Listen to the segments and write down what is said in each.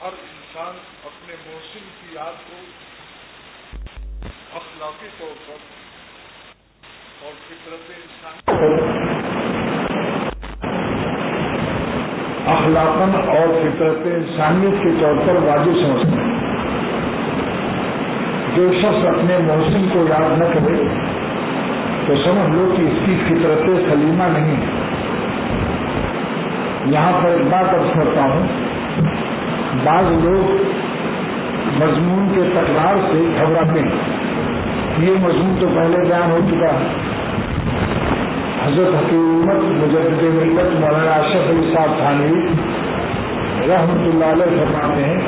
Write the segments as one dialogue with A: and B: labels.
A: ہر انسان اپنے محسن کی یاد کو اخلاقی طور پر اور فطرت انسانی اخلاقاً اور فطرت انسانیت کے طور پر واجب سمجھتے ہیں. جو شخص اپنے محسن کو یاد نہ کرے تو سمجھ لو کہ اس کی فطرت سلیمہ نہیں ہے. یہاں پر ایک بات عرض کرتا ہوں، بعض لوگ مضمون کے تکرار سے گھبراتے ہیں. یہ مضمون تو پہلے بیان ہو چکا ہے. حضرت حکیم امت مجدد ملت مولانا اشرف علی صاحب تھانوی رحمۃ اللہ علیہ فرماتے ہیں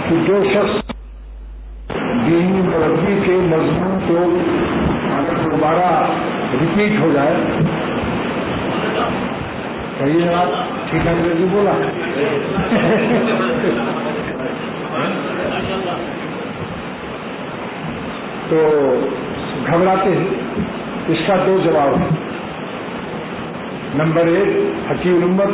A: کہ جو شخص دینی مربی کے مضمون کو اگر دوبارہ ریپیٹ ہو جائے، کہیے جناب ٹھیک انگریزی بولا تو گھبراتے ہیں. اس کا دو جواب ہے. نمبر ایک، حکیم امت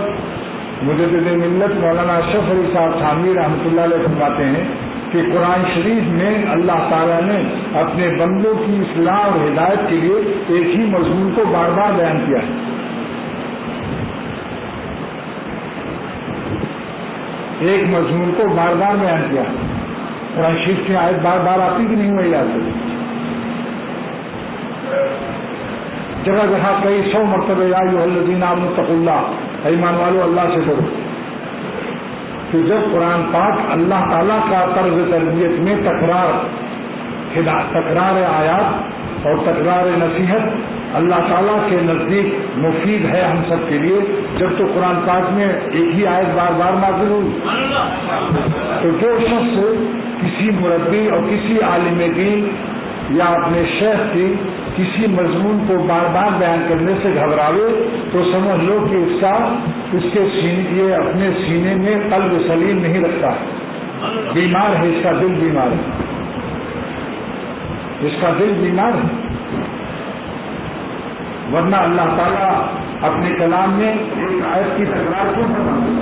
A: مجدد ملت مولانا اشرف علی صاحب تھانوی رحمۃ اللہ علیہ فرماتے ہیں کہ قرآن شریف میں اللہ تعالیٰ نے اپنے بندوں کی اصلاح اور ہدایت کے لیے ایک ہی مضمون کو بار بار بیان کیا ہے. ایک مضمون کو بار بار بیان کیا. قرآن شریف کی آیت بار بار آتی کہ نہیں وہی آتی؟ جگہ جگہ کئی 100 مرتبہ یا ایھا الذین آمنوا اتقوا اللہ، ایمان والو اللہ سے ڈرو. کہ جب قرآن پاک اللہ تعالیٰ کا طرز تربیت میں تکرار آیات اور تکرار نصیحت اللہ تعالیٰ کے نزدیک مفید ہے ہم سب کے لیے، جب تو قرآن پاک میں ایک ہی آیت بار بار نازل ہوئی. تو جو شخص کسی مربی اور کسی عالم دین یا اپنے شیخ کی کسی مضمون کو بار بار بیان کرنے سے گھبراوے تو سمجھ لو کہ اس کے سینے یہ اپنے سینے میں قلب سلیم نہیں رکھتا ہے، بیمار ہے. اس کا دل بیمار ہے، اس کا دل بیمار ہے. ورنہ اللہ تعالیٰ اپنے کلام میں ایک آیت کی تکرار کیوں فرماتا ہے؟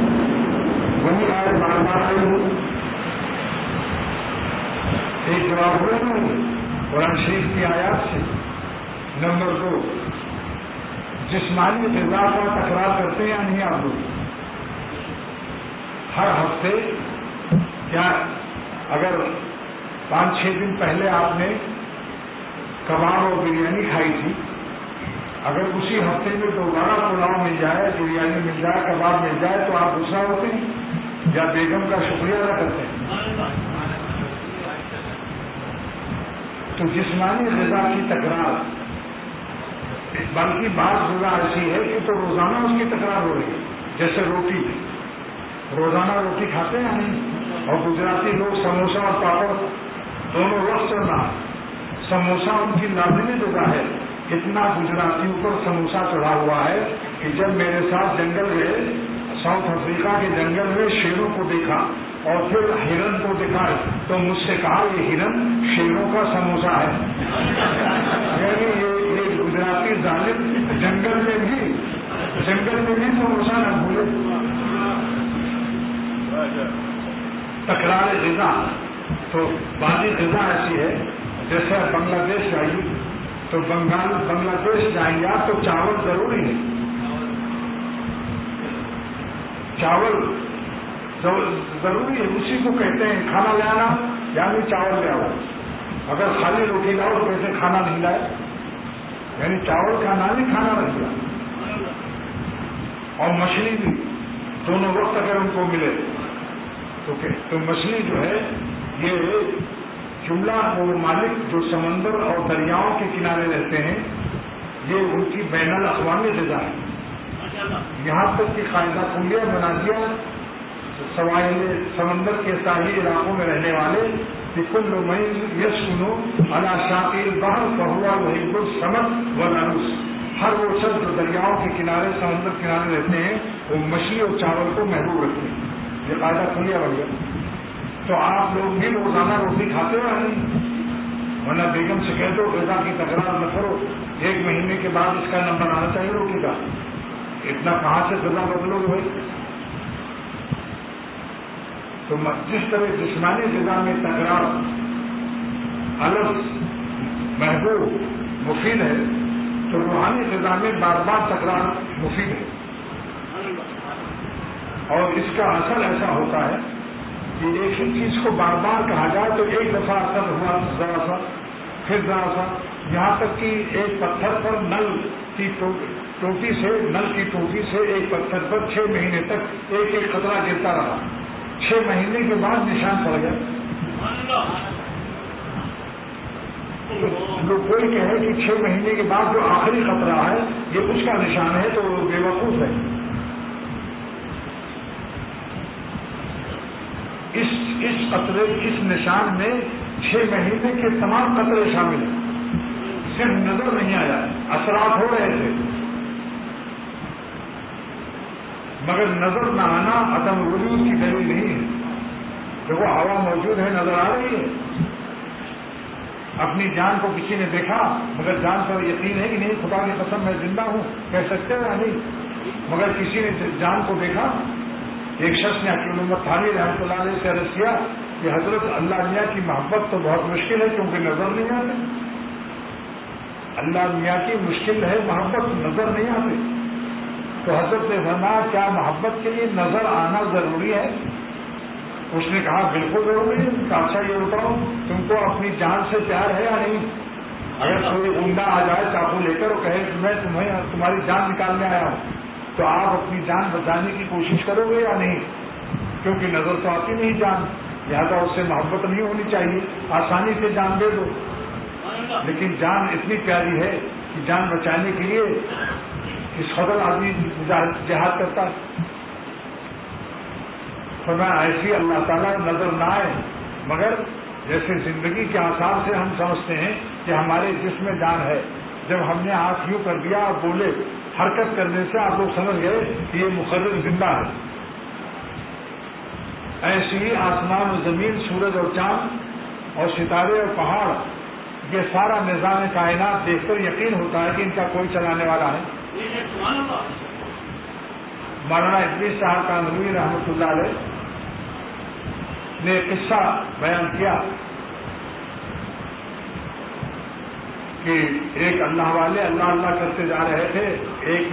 A: وہی آیت بار بار آئی ہو. ایک جواب ہو قرآن شریف کی آیات سے. نمبر 2، جسمانی غذا کا تکرار کرتے ہیں یا نہیں آپ لوگ؟ ہر ہفتے کیا اگر 5-6 دن پہلے آپ نے کباب اور بریانی کھائی تھی، اگر اسی ہفتے میں دوبارہ پلاؤ مل جائے، بریانی مل جائے، کباب مل جائے تو آپ غصہ ہوتے ہیں یا بیگم کا شکریہ ادا کرتے ہیں؟ تو جسمانی غذا کی تکرار، بلکہ بعض غذا ایسی ہے کہ تو روزانہ اس کی تکرار ہو رہی ہے. جیسے روٹی، روزانہ روٹی کھاتے ہیں نہیں. اور گجراتی لوگ سموسا اور پاپڑ دونوں وقت چل رہا. سموسا ان کی لازمی غذا ہے. اتنا گجراتیوں پر سموسا چڑھا ہوا ہے کہ جب میرے ساتھ جنگل گئے، ساؤتھ افریقہ کے جنگل میں شیروں کو دیکھا اور پھر ہرن کو دکھائے تو مجھ سے کہا یہ ہرن شیروں کا سموسا ہے. یعنی یہ گجراتی ظالم جنگل میں بھی سموسا نہ بھولے. تکرار غذا. تو بعضی غذا ایسی ہے، جیسے بنگلہ دیش جائیے تو بنگلہ دیش جائیں گے آپ تو چاول ضروری ہے. چاول ضروری ہے، اسی کو کہتے ہیں کھانا لے آنا، یعنی چاول لے آؤ. اگر خالی روٹی لاؤ تو کیسے کھانا نہیں لائے، یعنی چاول کا نام ہی کھانا رکھ دیا. اور مچھلی بھی دونوں وقت اگر ان کو ملے تو مچھلی جو ہے یہ جملہ وہ مالک جو سمندر اور دریاؤں کے کنارے رہتے ہیں، یہ ان کی بین الاقوامی غذا ہے. یہاں تک کہ قاعدہ کلیہ بنا دیا سواحل سمندر کے ساحلی علاقوں میں رہنے والے کہ کل من یسکنو علی شاطئ البحر فہو یحب السمک والعروس. ہر وہ شخص جو دریاؤں کے کنارے سمندر کنارے رہتے ہیں وہ مچھلی اور چاول کو محبوب رکھتے ہیں. یہ قاعدہ کلیہ بن گیا. تو آپ لوگ بھی روزانہ روٹی کھاتے ہو نہیں؟ ورنہ بیگم سے کہہ دو غذا کی تکرار نہ کرو. 1 مہینے کے بعد اس کا نمبر آنا چاہیے روٹی کا. اتنا کہاں سے سزا بدلو گے بھائی؟ تو جس طرح جسمانی سزا میں تکرار الگ محبوب مفید ہے، تو روحانی سزا میں بار بار تکرار مفید ہے. اور اس کا اثر ایسا ہوتا ہے کہ ایک ہی چیز کو بار بار کہا جائے تو ایک دفعہ اثر ہوا ذرا سا، پھر ذرا سا، یہاں تک کہ ایک پتھر پر نل کی ٹوٹی سے ایک پتھر پر 6 مہینے تک ایک ایک قطرہ گرتا رہا. 6 مہینے کے بعد نشان پڑ گیا. جو کوئی کہے کہ 6 مہینے کے بعد جو آخری قطرہ ہے یہ اس کا نشان ہے تو بے وقوف ہے. اس نشان میں 6 مہینے کے تمام قطرے شامل ہیں. صرف نظر نہیں آیا، اثرات ہو رہے تھے، مگر نظر نہ آنا عدم وجود کی دلیل نہیں ہے. دیکھو ہوا موجود ہے، نظر آ رہی ہے. اپنی جان کو کسی نے دیکھا مگر جان پر یقین ہے کہ نہیں، خدا کی قسم میں زندہ ہوں کہہ سکتے ہیں یا نہیں؟ مگر کسی نے جان کو دیکھا. ایک شخص نے حکیم محمد تھانوی رحمۃ اللہ علیہ سے عرض کیا کہ حضرت اللہ میاں کی محبت تو بہت مشکل ہے کیونکہ نظر نہیں آتے. اللہ میاں کی مشکل ہے محبت، نظر نہیں آتے. تو حضرت نے فرمایا کیا محبت کے لیے نظر آنا ضروری ہے؟ اس نے کہا بالکل ضروری ہے. اچھا یہ بتاؤ تم کو اپنی جان سے پیار ہے یا نہیں؟ اگر کوئی عمدہ آ جائے چاقو لے کر اور کہے کہ میں تمہاری جان نکالنے آیا ہوں تو آپ اپنی جان بچانے کی کوشش کرو گے یا نہیں؟ کیونکہ نظر تو آتی نہیں جان، لہٰذا اس سے محبت نہیں ہونی چاہیے، آسانی سے جان دے دو. لیکن جان اتنی پیاری ہے کہ جان بچانے کے لیے اس قدر آدمی جہاد کرتا ہے. فرمایا ایسی اللہ تعالیٰ نظر نہ آئے، مگر جیسے زندگی کے آثار سے ہم سمجھتے ہیں کہ ہمارے جسم میں جان ہے. جب ہم نے ہاتھ یوں کر دیا اور بولے، حرکت کرنے سے آپ لوگ سمجھ گئے کہ یہ مقرر زندہ ہے. ایسی ہی آسمان و زمین، سورج اور چاند اور ستارے اور پہاڑ، یہ سارا نظام کائنات دیکھ کر یقین ہوتا ہے کہ ان کا کوئی چلانے والا ہے. مولانا ادریس صاحب کاندھلوی رحمۃ اللہ علیہ نے ایک قصہ بیان کیا کہ ایک اللہ والے اللہ کرتے جا رہے تھے. ایک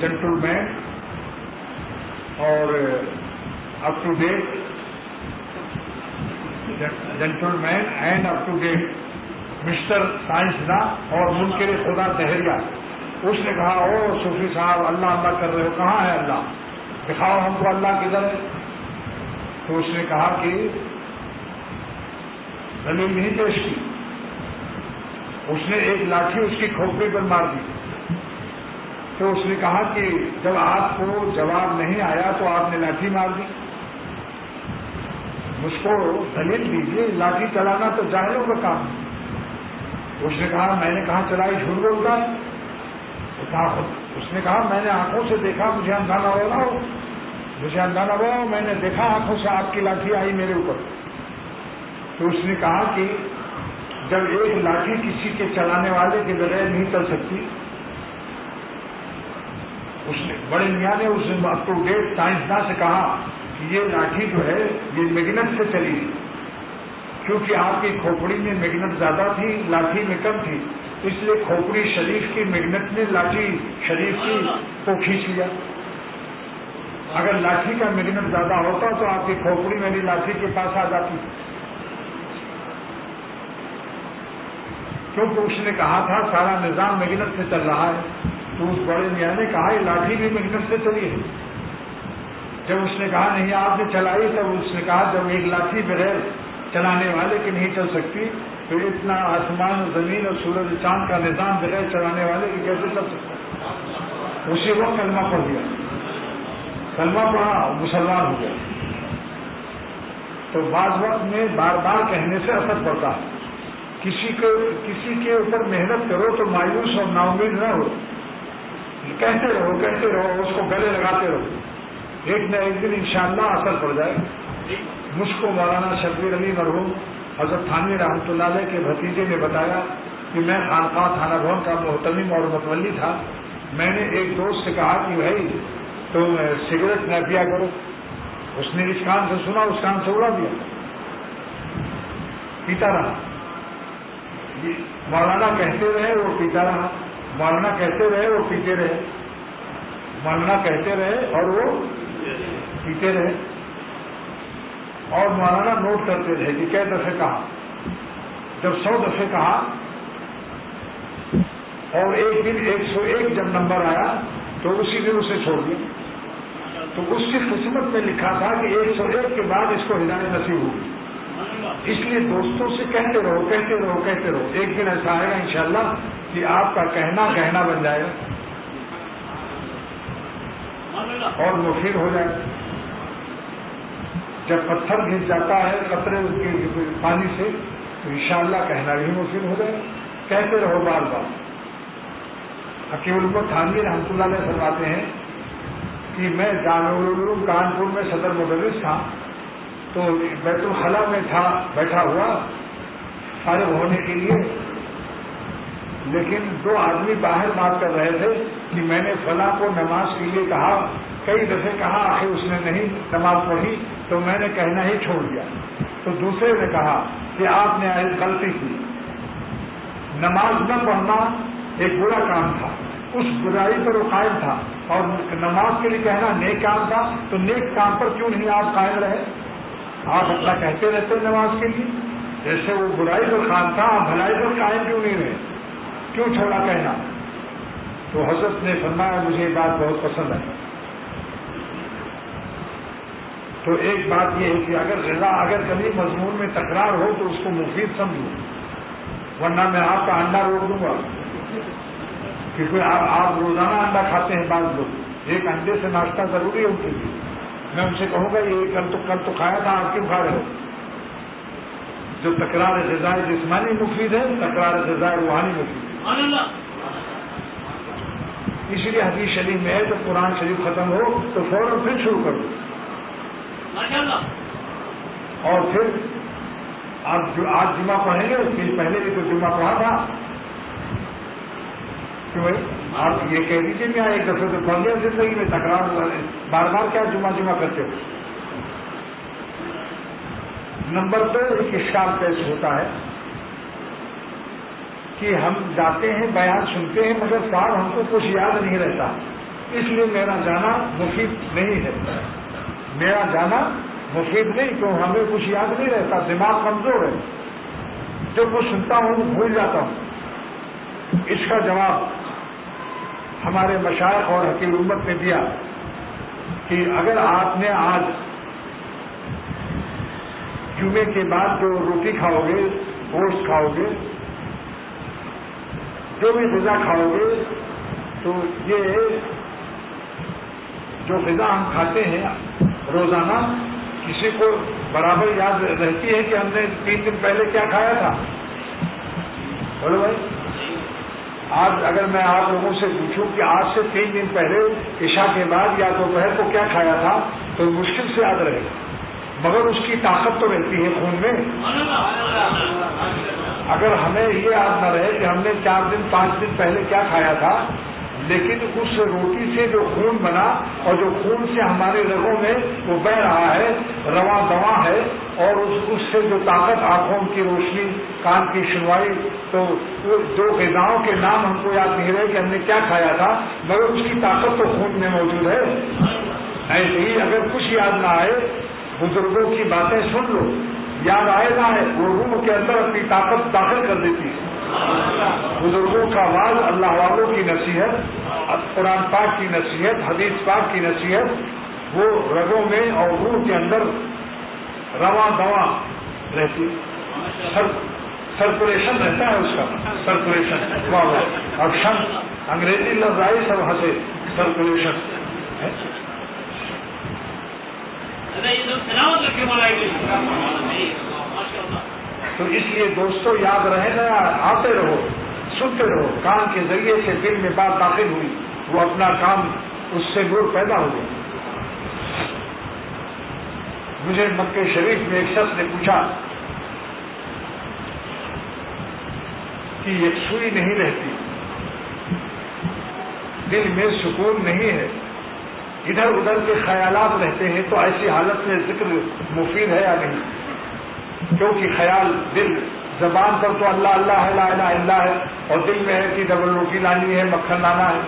A: جینٹل مین اور up to date gentleman and up to date mister سائنسداں اور منکر خدا دہریا. اس نے کہا او صوفی صاحب اللہ کر رہے ہو، کہاں ہے اللہ؟ دکھاؤ ہم کو اللہ کدھر ہے. تو اس نے کہا کہ دلیل نہیں پیش کی. اس نے ایک لاٹھی اس کی کھوپڑی پر مار دی. تو اس نے کہا کہ جب آپ کو جواب نہیں آیا تو آپ نے لاٹھی مار دی. مجھ کو دلیل دیجیے، لاٹھی چلانا تو جاہلوں کا کام ہے. اس نے کہا میں نے کہاں چلائی، جھوٹ بولتا ہے. اس نے کہا میں نے آنکھوں سے دیکھا، مجھے اندھانا ہوا، میں نے دیکھا آنکھوں سے آپ کی لاٹھی آئی میرے اوپر. تو اس نے کہا کہ جب ایک لاٹھی کسی کے چلانے والے کے بغیر نہیں چل سکتی، اس نے بڑے میاں نے اس اپ ٹو ڈیٹ سائنسداں سے کہا کہ یہ لاٹھی جو ہے یہ میگنٹ سے چلی تھی، کیونکہ آپ کی کھوپڑی میں میگنٹ زیادہ تھی، لاٹھی میں کم تھی، اس لیے کھوپڑی شریف کی میگنٹ نے لاٹھی شریف کی کو کھینچ لیا. اگر لاٹھی کا میگنٹ زیادہ ہوتا تو آپ کی کھوپڑی میری لاٹھی کے پاس آ جاتی. کیونکہ اس نے کہا تھا سارا نظام میگنٹ سے چل رہا ہے. تو اس بڑے میاں نے کہا یہ لاٹھی بھی میگنٹ سے چلی ہے. جب اس نے کہا نہیں آپ نے چلائی، تب اس نے کہا جب ایک لاٹھی بغیر چلانے والے کی نہیں چل سکتی تو اتنا آسمان و زمین اور سورج چاند کا نظام بغیر چلانے والے کی کیسے چل سکتا ہے؟ اسی وقت کلمہ پڑھ دیا، کلمہ پڑھا، مسلمان ہو گیا. تو بعض وقت میں بار بار کہنے سے اثر پڑتا ہے. کسی کے اوپر محنت کرو تو مایوس اور نا امید نہ ہو، کہتے رہو، اس کو گلے لگاتے رہو، ایک نہ ایک دن انشاءاللہ اثر پڑ جائے. مجھ کو مولانا شبیر علی مرحوم حضرت تھانوی رحمۃ اللہ علیہ کے بھتیجے نے بتایا کہ میں خانقاہ تھانہ بھون کا محتمم اور متولی تھا. میں نے ایک دوست سے کہا کہ بھائی تم سگریٹ نہ پیا کرو. اس نے اس کان سے سنا, اس کان سے اڑا دیا, پیتا رہا. مولانا کہتے رہے وہ پیتا رہا, مولانا کہتے رہے وہ پیتے رہے, مولانا کہتے رہے اور وہ پیتے رہے. اور مولانا نوٹ کرتے رہے کہ کئی دفعے کہا. جب 100 دفعے کہا اور ایک دن 101 جب نمبر آیا تو اسی دن اسے چھوڑ دیا. تو اس کی قسمت میں لکھا تھا کہ 101 کے بعد اس کو ہدایت نصیب ہوگی. اس لیے دوستوں سے کہتے رہو کہتے رہو کہتے رہو. ایک دن ایسا آئے گا انشاءاللہ کہ آپ کا کہنا گہنا بن جائے گا اور مفید ہو جائے گا. جب پتھر گھس جاتا ہے قطرے پانی سے تو انشاءاللہ کہنا بھی مفید ہو جائے گا. کہتے رہو بار بار. حکیم الامت تھانوی رحمۃ اللہ علیہ فرماتے ہیں کہ میں جامعہ العلوم کانپور میں صدر مدرس تھا تو بیت الخلا میں تھا بیٹھا ہوا فارغ ہونے کے لیے, لیکن 2 آدمی باہر بات کر رہے تھے کہ میں نے فلاں کو نماز کے لیے کہا, کئی دفعے کہا, آخر اس نے نہیں نماز پڑھی تو میں نے کہنا ہی چھوڑ دیا. تو دوسرے نے کہا کہ آپ نے غلطی کی, نماز نہ پڑھنا ایک برا کام تھا, اس برائی پر وہ قائم تھا, اور نماز کے لیے کہنا نیک کام تھا, تو نیک کام پر کیوں نہیں آپ قائم رہے؟ آپ اپنا کہتے رہتے نماز کے لیے. جیسے وہ برائی پر قائم تھا, آپ بھلائی پر قائم کیوں نہیں رہے, کیوں چھوڑا کہنا؟ تو حضرت نے فرمایا مجھے یہ بات بہت پسند ہے. تو ایک بات یہ ہے کہ اگر کبھی مضمون میں تکرار ہو تو اس کو مفید سمجھو, ورنہ میں آپ کا انڈا روک دوں گا. کیونکہ آپ روزانہ انڈا کھاتے ہیں بعض لوگ, ایک انڈے سے ناشتہ ضروری ہے ان کے لیے. میں ان سے کہوں گا یہ کل تو کھایا تھا, آپ کیوں کھا رہے ہو؟ جو تکرار غذائے جسمانی مفید ہے, تکرار غذائے روحانی مفید ہے. اس لیے حدیث شریف میں ہے جب قرآن شریف ختم ہو تو فوراً پھر شروع کر دو. اور پھر آپ جو آج جمعہ پڑھیں گے اس کے پہلے بھی تو جمعہ پڑھا تھا, کہ بھائی آپ یہ کہہ دیجیے کہ ایک دفعہ تو پڑھ لیا زندگی میں, تکرار بار بار کیا جمعہ کرتے ہو. نمبر 2 ایک اشکال پیش ہوتا ہے کہ ہم جاتے ہیں بیان سنتے ہیں مگر صاحب ہم کو کچھ یاد نہیں رہتا, اس لیے میرا جانا مفید نہیں ہے. میرا جانا مفید نہیں, کیوں ہمیں کچھ یاد نہیں رہتا, دماغ کمزور ہے, جو کچھ سنتا ہوں بھول جاتا ہوں. اس کا جواب ہمارے مشائخ اور حکیم امت نے دیا کہ اگر آپ نے آج جمعے کے بعد جو روٹی کھاؤ گے, گوشت کھاؤ گے, جو بھی غذا کھاؤ گے, تو یہ جو غذا ہم کھاتے ہیں روزانہ کسی کو برابر یاد رہتی ہے کہ ہم نے 3 دن پہلے کیا کھایا تھا؟ بولو بھائی. آج اگر میں آپ لوگوں سے پوچھوں کہ آج سے 3 دن پہلے عشاء کے بعد یا دوپہر کو کیا کھایا تھا تو مشکل سے یاد رہے گا, مگر اس کی طاقت تو رہتی ہے خون میں. اگر ہمیں یہ یاد نہ رہے کہ ہم نے 4 دن 5 دن پہلے کیا کھایا تھا, لیکن اس روٹی سے جو خون بنا اور جو خون سے ہمارے رگوں میں وہ بہ رہا ہے, رواں دواں ہے, اور اس سے جو طاقت, آنکھوں کی روشنی, کان کی سنوائی, تو جو غذاؤں کے نام ہم کو یاد نہیں رہے کہ ہم نے کیا کھایا تھا, مگر اس کی طاقت تو خون میں موجود ہے. ایسے ہی اگر کچھ یاد نہ آئے, بزرگوں کی باتیں سن لو, یاد آئے نہ آئے, وہ روح کے اندر اپنی طاقت داخل کر دیتی ہے. بزرگوں کا آواز, اللہ والوں کی نصیحت, قرآن پاک کی نصیحت, حدیث پاک کی نصیحت, وہ رگوں میں اور روح کے اندر رواں دواں رہتی ہے. سرکولیشن رہتا ہے اس کا, سرکولیشن. اور شن انگریزی لفظ آئی سب ہنسے, سرکولیشن. تو اس لیے دوستو یاد رہے نا, آتے رہو, سنتے رہو. کان کے ذریعے سے دل میں بات داخل ہوئی, وہ اپنا کام, اس سے نور پیدا ہو گیا. مجھے مکہ شریف میں ایک شخص نے پوچھا کہ یکسوئی نہیں رہتی, دل میں سکون نہیں ہے، ادھر ادھر کے خیالات رہتے ہیں، تو ایسی حالت میں ذکر مفید ہے یا نہیں؟ کیونکہ خیال دل زبان پر تو اللہ اللہ ہے، لا الہ الا ہے، اور دل میں ہے کہ ڈبل روٹی لانی ہے، مکھن لانا ہے،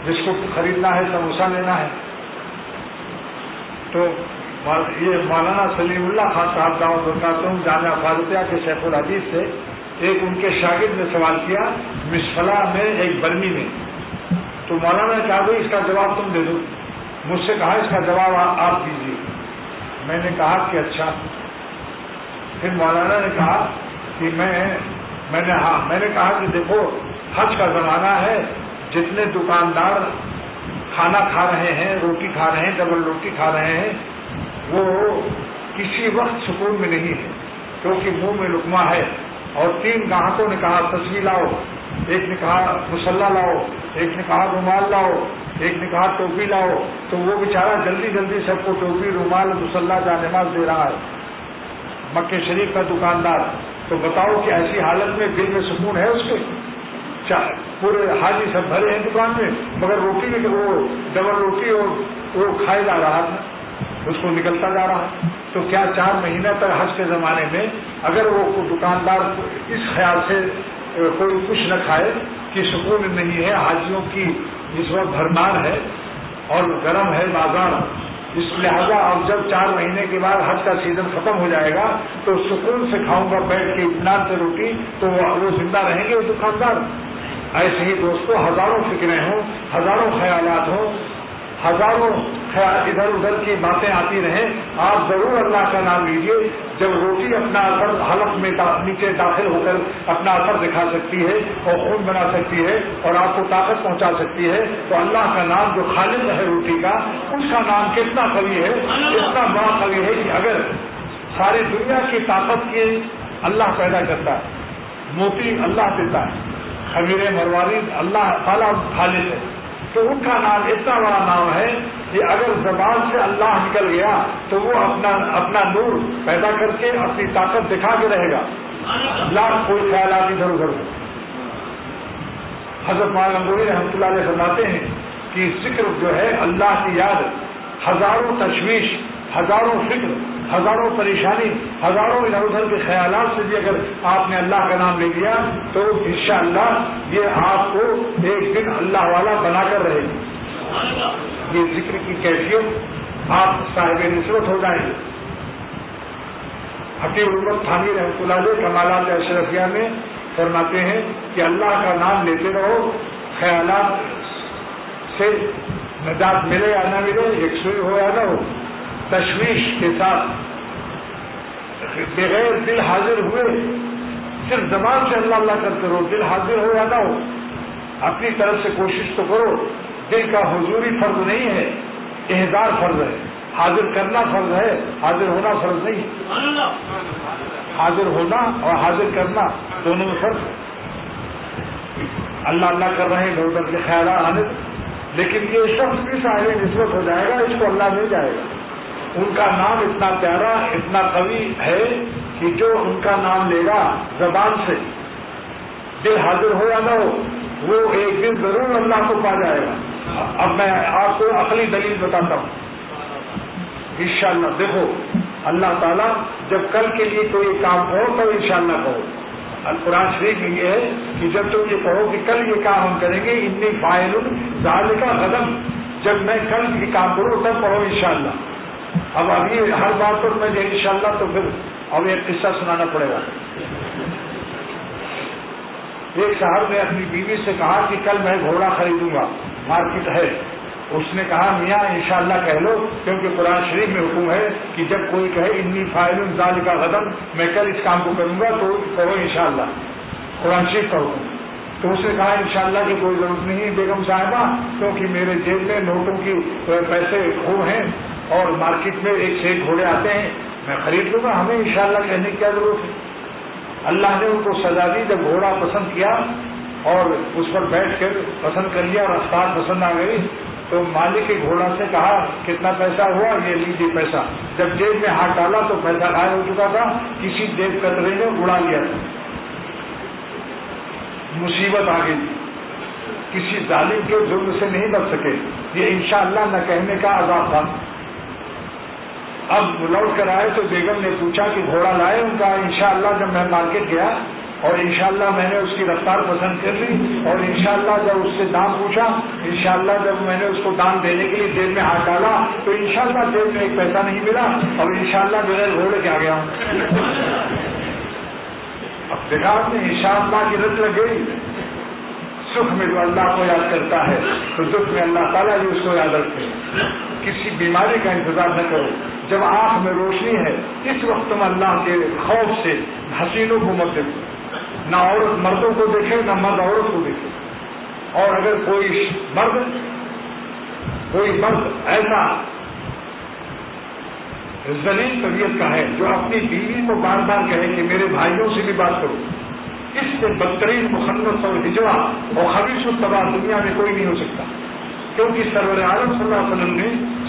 A: بسکٹ خریدنا ہے، سموسہ لینا ہے۔ تو یہ مولانا سلیم اللہ خان صاحب دعوت برکاتہم جامعہ فاروقیہ کے شیخ الحدیث سے ایک ان کے شاگرد نے سوال کیا مسفلا میں ایک برمی میں، تو مولانا نے کہا بھائی اس کا جواب تم دے دو، مجھ سے کہا اس کا جواب آپ دیجیے۔ میں نے کہا کہ اچھا۔ پھر مولانا نے کہا کہ میں نے کہا کہ دیکھو حج کا زمانہ ہے، جتنے دکاندار کھانا کھا رہے ہیں، روٹی کھا رہے ہیں، ڈبل روٹی کھا رہے ہیں، وہ کسی وقت سکون میں نہیں ہے، کیونکہ منہ میں لقمہ ہے۔ اور 3 گاہکوں نے کہا تصویر لاؤ، ایک نے کہا مسلح لاؤ، ایک نے کہا رومال لاؤ، ایک نے کہا ٹوپی لاؤ، تو وہ بیچارہ جلدی جلدی سب کو ٹوپی، رومال، مسلح، جانماز دے رہا ہے، مکہ شریف کا دکاندار۔ تو بتاؤ کہ ایسی حالت میں دل میں سکون ہے اس کے؟ پورے حاجی سب بھرے ہیں دکان میں، مگر روٹی بھی وہ ڈبل روٹی اور وہ کھائے جا رہا تھا، اس کو نکلتا جا رہا ہے۔ تو کیا 4 مہینے تک حج کے زمانے میں اگر وہ دکاندار اس خیال سے کوئی کچھ نہ کھائے کہ سکون نہیں ہے، حاجیوں کی اس وقت بھرمار ہے اور گرم ہے بازار، اس لہذا اب جب 4 مہینے کے بعد حج کا سیزن ختم ہو جائے گا تو سکون سے کھاؤں گا بیٹھ کے اطمینان سے روٹی، تو وہ زندہ رہیں گے وہ دکاندار۔ ایسے ہی دوستوں ہزاروں فکریں ہوں، ہزاروں خیالات ہوں، ہزاروں ادھر ادھر کی باتیں آتی رہیں، آپ ضرور اللہ کا نام لیجیے۔ جب روٹی اپنا اثر حلق میں نیچے داخل ہو کر اپنا اثر دکھا سکتی ہے اور خون بنا سکتی ہے اور آپ کو طاقت پہنچا سکتی ہے، تو اللہ کا نام جو خالق ہے روٹی کا، اس کا نام کتنا قوی ہے، اتنا بڑا قوی ہے کہ اگر ساری دنیا کی طاقت کی اللہ پیدا کرتا ہے، موتی اللہ دیتا ہے، خمیر مروارید اللہ تعالیٰ خالق ہے، تو ان کا نام اتنا بڑا نام ہے کہ اگر زبان سے اللہ نکل گیا تو وہ اپنا نور پیدا کر کے اپنی طاقت دکھا کے رہے گا، لاکھ کوئی خیالات ادھر ادھر ہو۔ حضرت مولانا گنگوہی رحمۃ اللہ علیہ فرماتے ہیں کہ ذکر جو ہے اللہ کی یاد، ہزاروں تشویش، ہزاروں فکر، ہزاروں پریشانی، ہزاروں ادھر ادھر کے خیالات سے بھی اگر آپ نے اللہ کا نام لے لیا تو انشاءاللہ یہ آپ کو ایک دن اللہ والا بنا کر رہے گی۔ یہ ذکر کی کیفیت آپ صاحب نسبت ہو جائیں گے۔ حکیم الامت تھانوی رحمۃ اللہ علیہ کمالات اشرفیہ میں فرماتے ہیں کہ اللہ کا نام لیتے رہو، خیالات سے نجات ملے یا نہ ملے، یکسوئی ہو یا نہ ہو، تشویش کے ساتھ بغیر دل حاضر ہوئے صرف زبان سے اللہ اللہ کرتے رہو، دل حاضر ہو یا نہ ہو، اپنی طرف سے کوشش تو کرو۔ دل کا حضوری فرض نہیں ہے، احضار فرض ہے، حاضر کرنا فرض ہے، حاضر ہونا فرض نہیں۔ حاضر ہونا اور حاضر کرنا دونوں میں فرق ہے۔ اللہ اللہ کر رہے ہیں ادھر ادھر کے خیالات آنے، لیکن یہ شخص بھی صاحب نسبت ہو جائے گا، اس کو اللہ مل جائے گا۔ ان کا نام اتنا پیارا، اتنا قوی ہے کہ جو ان کا نام لے گا زبان سے، دل حاضر ہو یا نہ ہو، وہ ایک دن ضرور اللہ کو پا جائے گا۔ اب میں آپ کو عقلی دلیل بتاتا ہوں انشاءاللہ۔ دیکھو اللہ تعالیٰ جب کل کے لیے کوئی کام ہو تو انشاءاللہ کہو۔ قرآن شریف میں یہ ہے کہ جب تم یہ کہو کہ کل یہ کام ہم کریں گے، انی فاعل ذالک غدا، جب میں کل یہ کام کروں تب پڑھو انشاءاللہ۔ اب ابھی ہر بات پر میں انشاءاللہ تو پھر اب ایک قصہ سنانا پڑے گا۔ ایک صاحب نے اپنی بیوی سے کہا کہ کل میں گھوڑا خریدوں گا، مارکیٹ ہے۔ اس نے کہا میاں انشاءاللہ کہہ لو، کیونکہ قرآن شریف میں حکم ہے کہ جب کوئی کہے انی فاعل ذالک غدا، میں کل اس کام کو کروں گا، تو کہو انشاءاللہ، قرآن شریف کا حکم۔ تو اس نے کہا انشاءاللہ کی کوئی ضرورت نہیں بیگم صاحبہ، کیونکہ میرے جیب میں نوٹوں کی پیسے خوب ہیں اور مارکیٹ میں ایک سے ایک گھوڑے آتے ہیں، میں خرید لوں گا، ہمیں انشاءاللہ کہنے کی کیا ضرورت ہے۔ اللہ نے ان کو سزا دی، جب گھوڑا پسند کیا اور اس پر بیٹھ کر پسند کر لیا اور رفتار پسند آ گئی، تو مالک کے گھوڑا سے کہا کتنا پیسہ ہوا، یہ لیجیے پیسہ۔ جب جیب میں ہاتھ ڈالا تو پیسہ غائب ہو چکا تھا، کسی جیب کترے نے اڑا لیا تھا، مصیبت آ گئی۔ کسی ظالم کے ظلم سے نہیں بچ سکے. یہ انشاءاللہ نہ کہنے کا عذاب تھا. اب لوٹ کر آئے تو بیگم نے پوچھا کہ گھوڑا لائے؟ ان کا انشاءاللہ جب میں مارکیٹ گیا اور انشاءاللہ میں نے اس کی رفتار پسند کر لی اور انشاءاللہ جب اس سے دام پوچھا، انشاءاللہ جب میں نے اس کو دام دینے کے لیے جیب میں ہاتھ ڈالا تو انشاءاللہ جیب میں ایک پیسہ نہیں ملا اور انشاءاللہ بغیر گھوڑے کے آ گیا ہوں. اب دیکھا آپ نے انشاءاللہ کی رت لگ گئی. سکھ میں جو اللہ کو یاد کرتا ہے تو دکھ میں اللہ تعالیٰ بھی اس کو یاد رکھتے. کسی بیماری کا انتظار نہ کرو. جب آنکھ میں روشنی ہے اس وقت تم اللہ کے خوف سے حسینوں کو مت دیکھو. نہ عورت مردوں کو دیکھے نہ مرد عورت کو دیکھے. اور اگر کوئی مرد ایسا ذلیل طبیعت کا ہے جو اپنی بیوی کو بار بار کہے کہ میرے بھائیوں سے بھی بات کرو، اس سے بدترین مخنث اور ہجوا اور خبیث الطبع دنیا میں کوئی نہیں ہو سکتا. کیونکہ سرور عالم صلی اللہ علیہ وسلم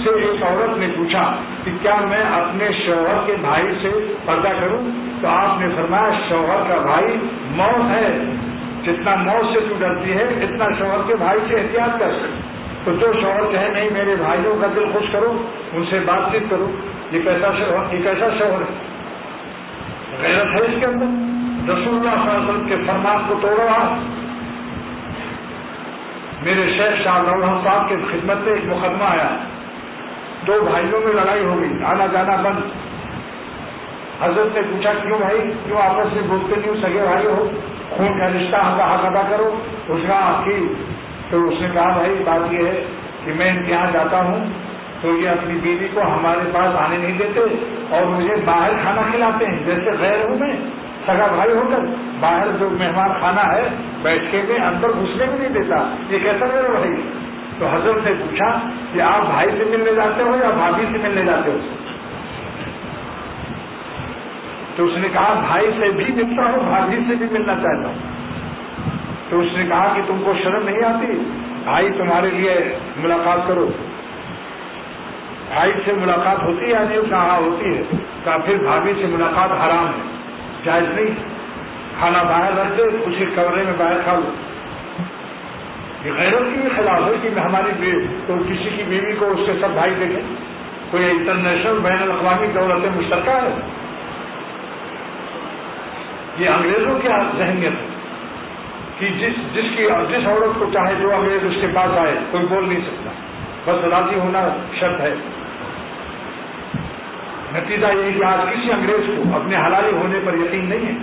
A: سے ایک عورت نے پوچھا کہ کیا میں اپنے شوہر کے بھائی سے پردہ کروں؟ تو آپ نے فرمایا شوہر کا بھائی موت ہے، جتنا موت سے تو ڈرتی ہے اتنا شوہر کے بھائی سے احتیاط کر. تو جو شوہر کہے نہیں میرے بھائیوں کا دل خوش کرو، ان سے بات چیت کرو، یہ کیسا شوہر ہے؟ غیرت ہے اس کے اندر. رسول اللہ صلی اللہ علیہ وسلم کے فرمان کو توڑو. آپ میرے شیخ شاہ نور صاحب کے خدمت میں ایک مقدمہ آیا، 2 بھائیوں میں لڑائی ہو گئی، آنا جانا بند. حضرت نے پوچھا کیوں بھائی، کیوں آپس میں بولتے نہیں؟ سگے بھائی ہو، خون کا رشتہ ہم کا حق ادا کرو. اس کا کی تو اس نے کہا بھائی بات یہ ہے کہ میں ان کے یہاں جاتا ہوں تو یہ اپنی بیوی کو ہمارے پاس آنے نہیں دیتے اور مجھے باہر کھانا کھلاتے ہیں. جیسے غیر ہوں میں سگا بھائی ہو کر، باہر جو مہمان خانہ ہے بیٹھ کے میں اندر گھسنے بھی نہیں دیتا. یہ کیسا میرا بھائی؟ تو حضرت نے پوچھا کہ آپ بھائی سے ملنے جاتے ہو یا بھابھی سے ملنے جاتے ہو؟ تو اس نے کہا بھائی سے بھی ملتا ہوں، بھابھی سے بھی ملنا چاہتا ہوں. تو اس نے کہا کہ تم کو شرم نہیں آتی؟ بھائی تمہارے لیے ملاقات کرو. بھائی سے ملاقات ہوتی ہے یا نہیں؟ کہاں ہوتی ہے. کہا پھر بھابھی سے ملاقات حرام ہے، جائز نہیں. کھانا باہر رکھ دے، اسی کمرے میں باہر کھا لو. یہ غیرت کی بھی خلاف ہے کہ ہماری تو کسی کی بیوی کو اس کے سب بھائی دیکھیں. کوئی انٹرنیشنل بین الاقوامی دولت مشترکہ ہے. یہ انگریزوں کی ذہنیت ہے کہ جس عورت کو چاہے جو انگریز اس کے پاس آئے کوئی بول نہیں سکتا، بس راضی ہونا شرط ہے. نتیجہ یہ کہ آج کسی انگریز کو اپنے حلالی ہونے پر یقین نہیں ہے.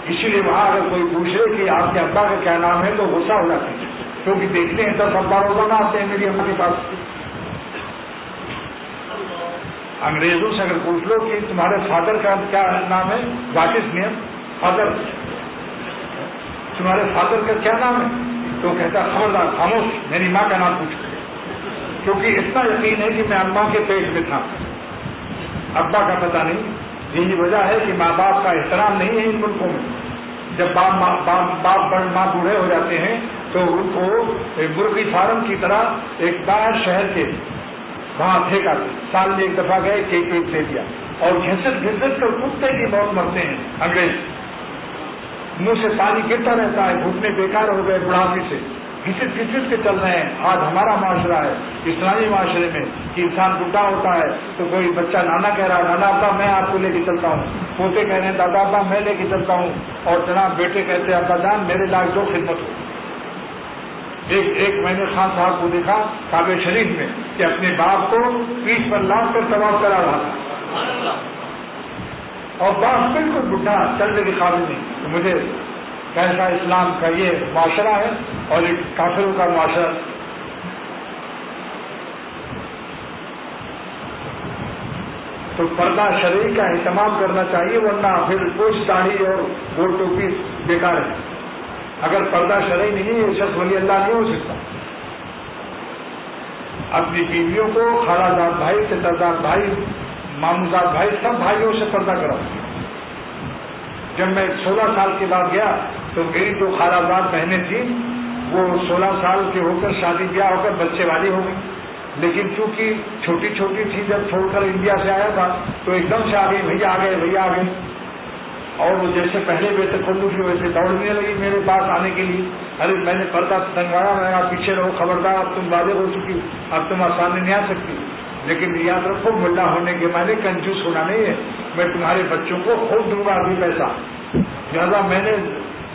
A: اسی لیے وہاں اگر کوئی پوچھے کہ آپ کے ابا کا کیا نام ہے تو غصہ ہو جاتے ہیں، کیونکہ دیکھتے ہیں 10 ابا روزانہ آتے ہیں میری اما کے پاس. انگریزوں سے اگر پوچھ لو کہ تمہارے فادر کا کیا نام ہے، واٹ از نیم فادر، تمہارے فادر کا کیا نام ہے، تو کہتا خبردار خاموش، میری ماں کا نام پوچھو. کیونکہ اتنا یقین ہے کہ میں اماں کے پیٹ میں تھا، ابا کا پتہ نہیں. یہی وجہ ہے کہ ماں باپ کا احترام نہیں ہے ان ملکوں میں. جب ماں بوڑھے ہو جاتے ہیں تو ان کو مرغی فارم کی طرح ایک باہر شہر کے وہاں پھینکا. سال میں ایک دفعہ گئے، کیک دے دیا اور گھسٹ کر کتے کی موت مرتے ہیں انگریز. منہ سے پانی گرتا رہتا ہے، گھٹنے بیکار ہو گئے بڑھاپے سے، گھسٹ کے چل رہے ہیں. آج ہمارا معاشرہ ہے اسلامی معاشرے میں کہ انسان بڈھا ہوتا ہے تو کوئی بچہ نانا کہہ رہا ہے نانا ابا میں آپ کو لے کے چلتا ہوں، پوتے کہہ رہے ہیں دادا ابا میں لے کے چلتا ہوں، اور جناب بیٹے کہتے ہیں ابا جان میرے لائق جو خدمت ہو. ایک میں نے خان صاحب کو دیکھا کعبہ شریف میں کہ اپنے باپ کو پیٹھ پر لاد کر طواف کرا رہا تھا اور باپ بالکل بڈھا، چلنے کے قابل نہیں. تو مجھے کیسا اسلام کا یہ معاشرہ ہے اور ایک کافروں کا معاشرہ. تو پردہ شرعی کا اہتمام کرنا چاہیے، ورنہ پھر کوئی داڑھی اور گول ٹوپی بیکار ہے. اگر پردہ شرعی نہیں ہے یہ شخص ولی اللہ نہیں ہو سکتا. اپنی بیویوں کو خالازاد بھائی، چچازاد بھائی، ماموزاد بھائی سب بھائیوں سے پردہ کرا. جب میں 16 سال کے بعد گیا تو میری جو خالازاد بہنیں تھیں وہ 16 سال کے ہو کر شادی بیاہ ہو کر بچے والی ہو گئی. لیکن چونکہ چھوٹی چھوٹی تھی، جب چھوڑ کر انڈیا سے آیا تھا تو ایک دم سے آ گئی، بھیا آ گئے بھیا آ گئے. اور وہ جیسے پہلے بے تکلفی ویسے دوڑنے لگی میرے پاس آنے کے لیے. ارے میں نے پردہ ٹنگایا, میں آپ پیچھے رہو, خبردار اب تم بالغ ہو چکی, اب تم سامنے نہیں آ سکتی. لیکن یاد رکھو ملا ہونے کے معنی کنجوس ہونا نہیں ہے. میں تمہارے بچوں کو خوب دوں گا ابھی پیسہ, لہٰذا میں نے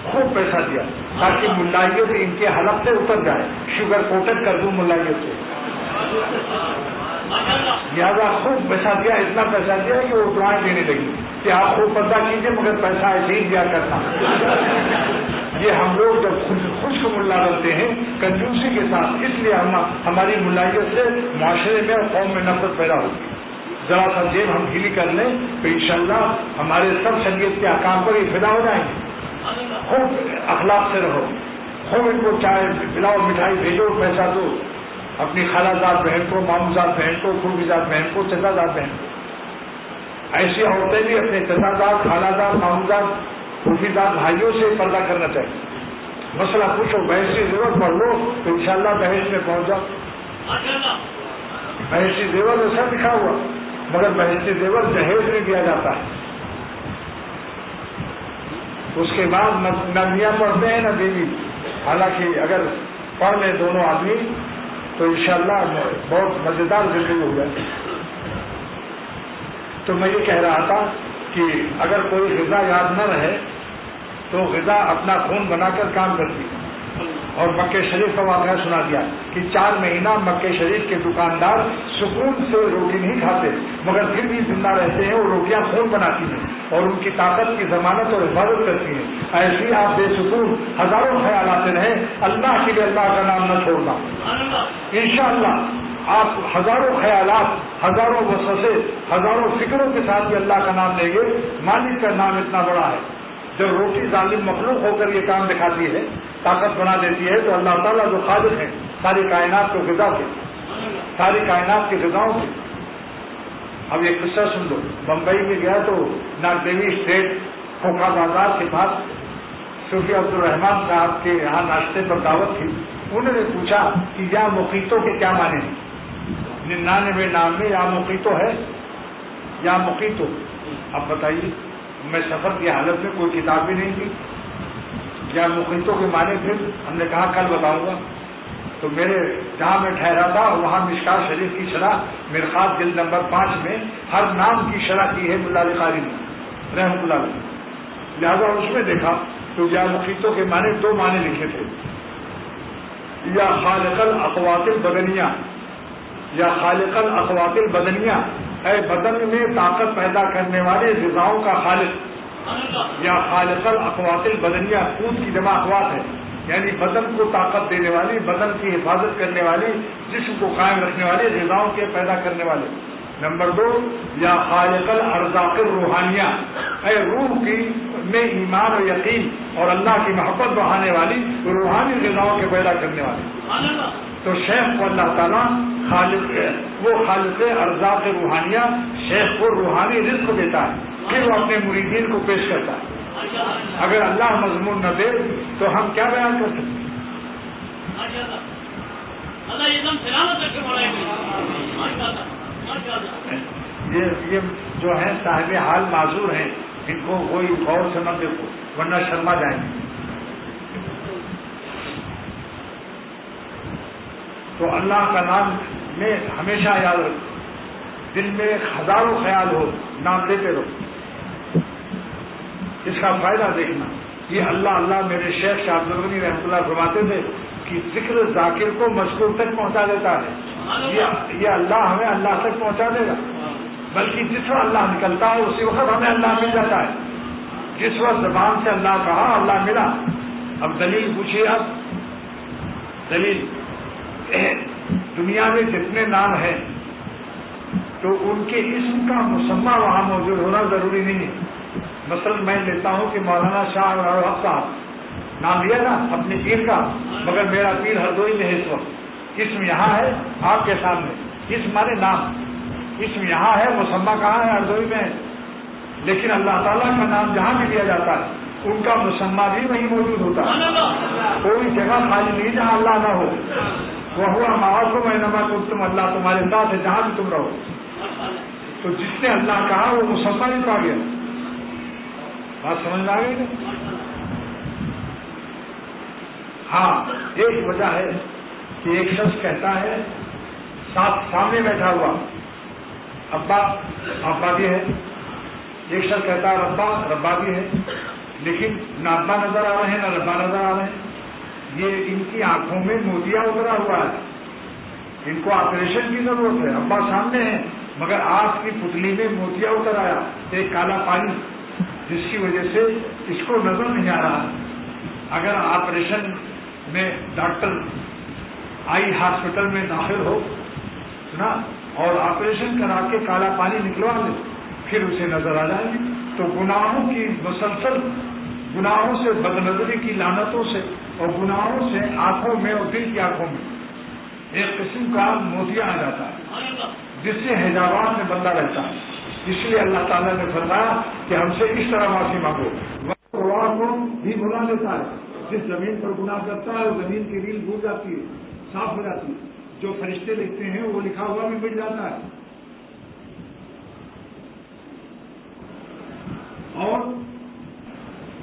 A: خوب پیسہ دیا تاکہ ملائیت ان کے حلق سے اتر جائے, شوگر کوٹڈ کر دوں ملائیت سے. لہٰذا خوب پیسہ دیا, اتنا پیسہ دیا کہ وہ دعائیں دینے لگی کہ آپ خوب پردہ کیجیے مگر پیسہ ایسے ہی دیا کرنا. یہ ہم لوگ جب خشک ملا بنتے ہیں کنجوسی کے ساتھ, اس لیے ہماری ملائیت سے معاشرے میں اور قوم میں نفرت پیدا ہوتی ہے. ذرا سا جیب ہم ڈھیلی کر لیں تو انشاءاللہ ہمارے سب شریعت کے احکام پر فدا ہو جائیں گے. خوب اخلاق سے رہو, خوب ان کو چائے پلاؤ, مٹھائی بھیجو, پیسہ دو اپنی خالہ زاد بہن کو, ماموں زاد بہن کو, پھوپھی زاد بہن کو, چچا زاد بہن کو. ایسی عورتیں بھی اپنے چچا زاد, خالہ زاد, ماموں زاد, پھوپھی زاد بھائیوں سے پردہ کرنا چاہیے. مسئلہ پوچھو, بحثی زیور پڑھ لو تو انشاءاللہ بحث میں پہنچ جاؤ. بحثی زیور ایسا لکھا ہوا, مگر بحثی زیور جہیز میں دیا جاتا ہے. اس کے بعد نہ میاں پڑھتے ہیں نہ بیوی. حالانکہ اگر پڑھ لیں دونوں آدمی تو انشاءاللہ بہت مزیدار زندگی ہو جائے. تو میں یہ کہہ رہا تھا کہ اگر کوئی غذا یاد نہ رہے تو غذا اپنا خون بنا کر کام کرتی ہے. اور مکہ شریف کا واقعہ سنا دیا کہ 4 مہینہ مکہ شریف کے دکاندار سکون سے روٹی نہیں کھاتے مگر پھر بھی زندہ رہتے ہیں. وہ روٹیاں خون بناتی ہیں اور ان کی طاقت کی ضمانت اور حفاظت کرتی ہیں. ایسی آپ بے سکون ہزاروں خیالات رہیں, اللہ کے لیے اللہ کا نام نہ چھوڑنا. انشاءاللہ آپ ہزاروں خیالات, ہزاروں وسوسے, ہزاروں فکروں کے ساتھ بھی اللہ کا نام لیں گے. مالک کا نام اتنا بڑا ہے. جب روٹی ظالم مخلوق ہو کر یہ کام دکھاتی ہے, طاقت بنا دیتی ہے, تو اللہ تعالیٰ جو خالق ہے ساری کائنات کو غذا کے, ساری کائنات کی غذاؤں کے. اب یہ قصہ سن لو. بمبئی میں گیا تو ناگ دیوی اسٹریٹ کھوکھا بازار کے پاس صوفی عبد الرحمان صاحب کے یہاں ناشتے پر دعوت تھی. انہوں نے پوچھا کہ یا مقیتو کے کیا معنی ہیں. 99 نام میں یا مقیتو ہے, یا مقیتو. اب بتائیے, میں سفر کی حالت میں کوئی کتاب بھی نہیں تھی. یا مقیتوں کے معنی پھر ہم نے کہا کل بتاؤں گا. تو میرے جہاں میں ٹھہرا تھا وہاں مشکات شریف کی شرح مرقات جلد نمبر 5 میں ہر نام کی شرح کی ہے ملا علی قاری نے رحمۃ اللہ علیہ. لہٰذا اس میں دیکھا تو یا مقیتوں کے معنی 2 معنی لکھے تھے. یا خالق الاقوات البدنیہ, یا خالق الاقوات البدنیہ, اے بدن میں طاقت پیدا کرنے والے غذاؤں کا خالق. یا خالق الاقوات البدنیہ, قوت کی جمع اقوات ہے, یعنی بدن کو طاقت دینے والی, بدن کی حفاظت کرنے والی, جسم کو قائم رکھنے والے غذاؤں کے پیدا کرنے والے. نمبر 2, یا خالق الارزاق الروحانیہ, اے روح کی میں ایمان و یقین اور اللہ کی محبت بڑھانے والی روحانی غذاؤں کے پیدا کرنے والے. تو شیخ کو اللہ تعالیٰ خالق ارزاق روحانیہ, شیخ کو روحانی رزق دیتا ہے, پھر وہ اپنے مریدین کو پیش کرتا ہے. اگر اللہ مضمون نہ دے تو ہم کیا بیان کر سکتے ہیں. یہ جو ہے صاحب حال معذور ہیں, ان کو کوئی غور سے نہ دیکھو ورنہ شرما جائیں گے. تو اللہ کا نام میں ہمیشہ یاد رکھو, دل میں ہزاروں خیال ہو, نام لیتے رہو. اس کا فائدہ دیکھنا. یہ اللہ اللہ میرے شیخ شاہ عبد الغنی رحمۃ اللہ فرماتے تھے کہ ذکر ذاکر کو مذکور تک پہنچا دیتا ہے. یہ اللہ ہمیں اللہ تک پہنچا دے گا, بلکہ جس وقت اللہ نکلتا ہے اسی وقت ہمیں اللہ مل جاتا ہے. جس وقت زبان سے اللہ کہا اللہ ملا. اب دلیل پوچھیے. اب دلیل, دنیا میں جتنے نام ہیں تو ان کے اسم کا مسمى وہاں موجود ہونا ضروری نہیں ہے. مثلا میں لیتا ہوں کہ مولانا شاہ الحق صاحب نام لیا نا اپنے پیر کا, مگر میرا پیر ہردوئی میں ہے اس وقت. اسم یہاں ہے آپ کے سامنے, اسم مانے نام, اسم یہاں ہے, مسمى کہاں ہے, ہردوئی میں ہے. لیکن اللہ تعالیٰ کا نام جہاں بھی لیا جاتا ہے ان کا مسمى بھی وہیں موجود ہوتا ہے. کوئی جگہ خالی نہیں جہاں اللہ نہ ہو. وہ معاذ میں نما تم, اللہ تمہارے ساتھ ہے جہاں بھی تم رہو. تو جس نے اللہ کہا وہ مسمى بھی پا گیا. بات سمجھ میں آ گئی نا؟ ہاں، ایک وجہ ہے کہ ایک شخص کہتا ہے سامنے بیٹھا ہوا ابا ابا بھی ہے، ایک شخص کہتا ہے ربا ربا بھی ہے، لیکن نہ ابا نظر آ رہے ہیں نہ ربا نظر آ رہے ہیں. یہ ان کی آنکھوں میں موتیا اترا ہوا ہے، ان کو آپریشن کی ضرورت ہے. ابا سامنے ہے مگر آنکھ کی پتلی میں موتیا اتر آیا، ایک کالا پانی، جس کی وجہ سے اس کو نظر نہیں آ رہا. اگر آپریشن میں ڈاکٹر آئی ہاسپٹل میں داخل ہو نا اور آپریشن کرا کے کالا پانی نکلوا لے، پھر اسے نظر آ جائے گی. تو گناہوں کی مسلسل گناہوں سے، بد نظری کی لعنتوں سے اور گناہوں سے آنکھوں میں اور دل کی آنکھوں میں ایک قسم کا موتیا آ جاتا ہے، جس سے حجابات میں بندہ رہتا ہے. اس لیے اللہ تعالیٰ نے فرمایا کہ ہم سے اس طرح معافی مانگو. وہ کو بھی بھلا دیتا ہے، جس زمین پر گناہ کرتا ہے وہ زمین کی ریل بھول جاتی ہے، صاف ہو جاتی ہے. جو فرشتے لکھتے ہیں وہ لکھا ہوا بھی مل جاتا ہے. اور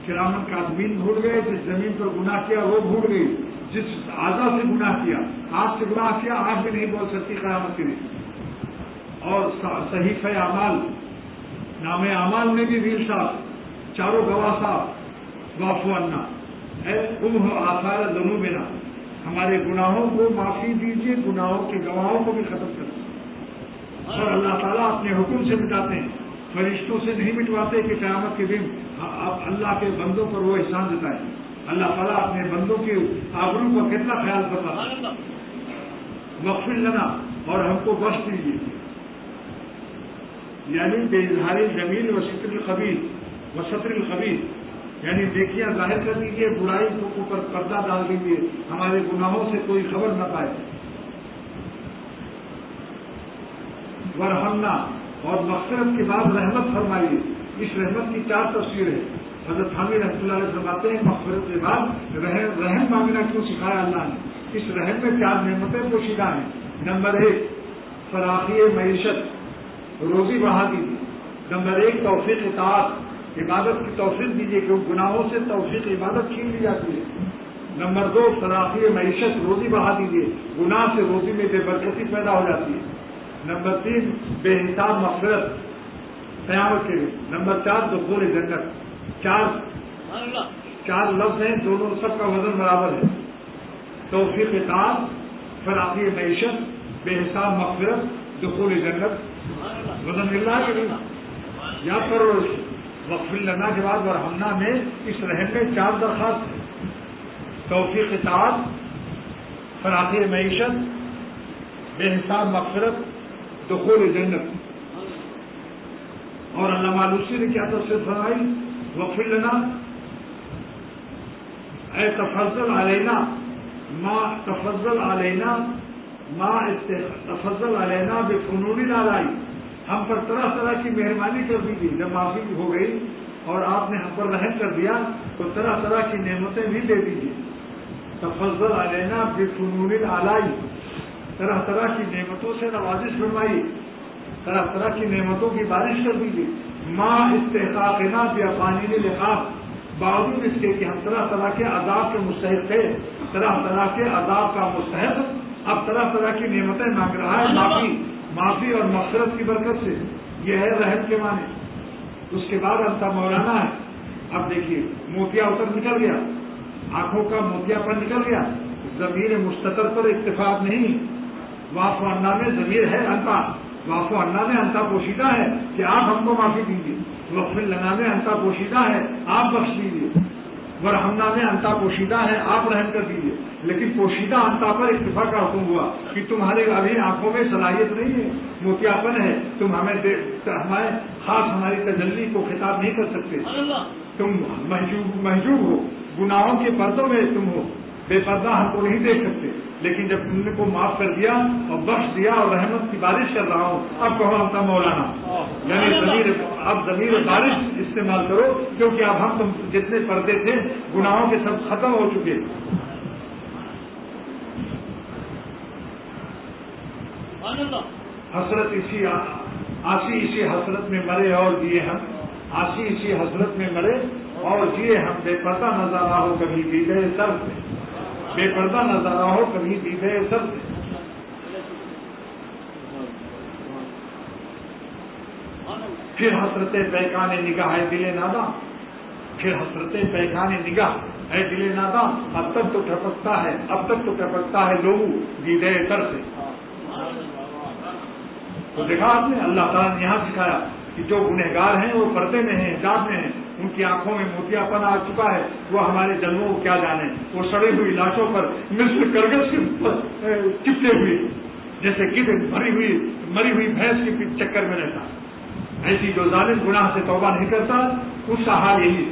A: کرامن کاتبین بھول گئے، جس زمین پر گناہ کیا وہ بھول گئی، جس اعضاء سے گناہ کیا، آنکھ سے گناہ کیا، آنکھ بھی نہیں بول سکتی قیامت کے دن. اور صحیفہ اعمال، نام اعمال میں بھی ریل صاحب، چاروں گواہ صاحب واعفو عنا اے امحو آثار ذنوبنا، ہمارے گناہوں کو معافی دیجیے، گناہوں کے گواہوں کو بھی ختم کر دیجیے. اور اللہ تعالیٰ اپنے حکم سے مٹاتے ہیں، فرشتوں سے نہیں مٹواتے کہ قیامت کے دن اب اللہ کے بندوں پر وہ احسان دیتا ہے. اللہ تعالیٰ اپنے بندوں کے آبرو کا کتنا خیال کرتا ہے. واغفر لنا، اور ہم کو بخش دیجیے، یعنی بے اظہار جمیل و ستر الخبیث، یعنی دیکھیاں ظاہر کر دیجیے، برائی کو اوپر پردہ ڈال دیجیے، ہمارے گناہوں سے کوئی خبر نہ پائے. ورحمنا، اور مغفرت کے بعد رحمت فرمائیے. اس رحمت کی 4 تفسیر ہے. حضرت حامی رحمۃ اللہ علیہ فرماتے ہیں مغفرت کے بعد رحم مانگنا کیوں سکھایا اللہ نے؟ اس رحم میں 4 نعمتیں پوشیدہ ہیں. نمبر 1 فراخی معیشت، روزی بڑھا دیجیے. نمبر 1 توفیق اطاعت، عبادت کی توفیق دیجیے کہ گناہوں سے توفیق عبادت چھین لی جاتی ہے. نمبر 2 فراخی معیشت، روزی بڑھا دیجیے، گناہ سے روزی میں بے برکتی پیدا ہو جاتی ہے. نمبر 3 بے حساب مغفرت قیامت کے لیے. نمبر 4 دخول جنت. 4 لفظ ہیں، دونوں سب کا وزن برابر ہے. توفیق اطاعت، فراخی معیشت، بے حساب مغفرت، دخول جنت. وزن مل رہا ہے کہ نہیں؟ یاد کرو. واغفر لنا کے بعد ورحمنا میں اس رحم میں 4 درخواست ہیں: توفیق اطاعت، فراخی معیشت، بے حساب مغفرت، دخول جنت. اور علامہ آلوسی نے کیا تفسیر فرمائی؟ واغفر لنا اے تفضل علینا بفنون الالائی، ہم پر طرح طرح کی مہربانی کر دیجیے. جب معافی ہو گئی اور آپ نے ہم پر رحم کر دیا تو طرح طرح کی نعمتیں بھی دے دیجیے. تفضل علینا بفنون الالائی، طرح طرح کی نعمتوں سے نوازش فرمائی، طرح طرح کی نعمتوں کی بارش کر دیجیے. ما استحقاقنا بافانین لقاف، باوجود اس کے کہ ہم طرح طرح کے عذاب کے مستحق تھے، طرح طرح کے عذاب کا مستحق اب طرح طرح کی نعمتیں مانگ رہا ہے معافی اور مغفرت کی برکت سے. یہ ہے رحم کے معنی. اس کے بعد انتا مولانا ہے. اب دیکھیے موتیا اتر نکل گیا، آنکھوں کا موتیا پر نکل گیا، ضمیر مستتر پر اتفاق نہیں. واعفو عنا میں ضمیر ہے انتا، واعفو عنا میں انتا پوشیدہ ہے کہ آپ ہم کو معافی دیجیے. واغفر لنا میں انتا پوشیدہ ہے آپ بخش دیجیے. ورحمنا میں انتا پوشیدہ ہے آپ رحم کر دیجیے. لیکن پوشیدہ انتا پر اکتفا کا حکم ہوا کہ تمہارے ابھی آنکھوں میں صلاحیت نہیں ہے، موتیاپن ہے، تم ہمیں خاص ہماری تجلی کو خطاب نہیں کر سکتے، تم محجوب ہو، گناہوں کے پردوں میں تم ہو، بے پردہ ہم کو نہیں دیکھ سکتے. لیکن جب تم نے کو معاف کر دیا اور بخش دیا اور رحمت کی بارش کر رہا ہوں، اب کہو انتا مولانا، یعنی اب ضمیر بارش استعمال کرو، کیونکہ اب ہم تم جتنے پردے تھے گناہوں کے سب ختم ہو چکے. حسرت اسی حسرت میں مرے اور دیے ہم، آسی اسی حسرت میں مرے اور جیے ہم بے پردہ نظر آ ہو کبھی دیدے سر سے، بے پردہ نظر آ ہو کبھی دیدے سر سے۔ پھر حسرت پیکان نگاہ ہے دل ناداں، پھر حسرت پیکان نگاہ ہے دل ناداں، اب تک تو ٹپکتا ہے، اب تک تو ٹپکتا ہے لوگوں دیدے سر سے۔ تو دیکھا آپ نے اللہ تعالیٰ نے یہاں سکھایا کہ جو گنہگار ہیں وہ پردے میں ہیں، حجاب میں ہیں، ان کی آنکھوں میں موتیا پن آ چکا ہے، وہ ہمارے جلووں کو کیا جانے، وہ سڑی ہوئی لاشوں پر مثل کرگس چپتے ہوئے جیسے گدھ مری ہوئی بھینس کے چکر میں رہتا، ایسی جو ظالم گناہ سے توبہ نہیں کرتا اس کا حال یہی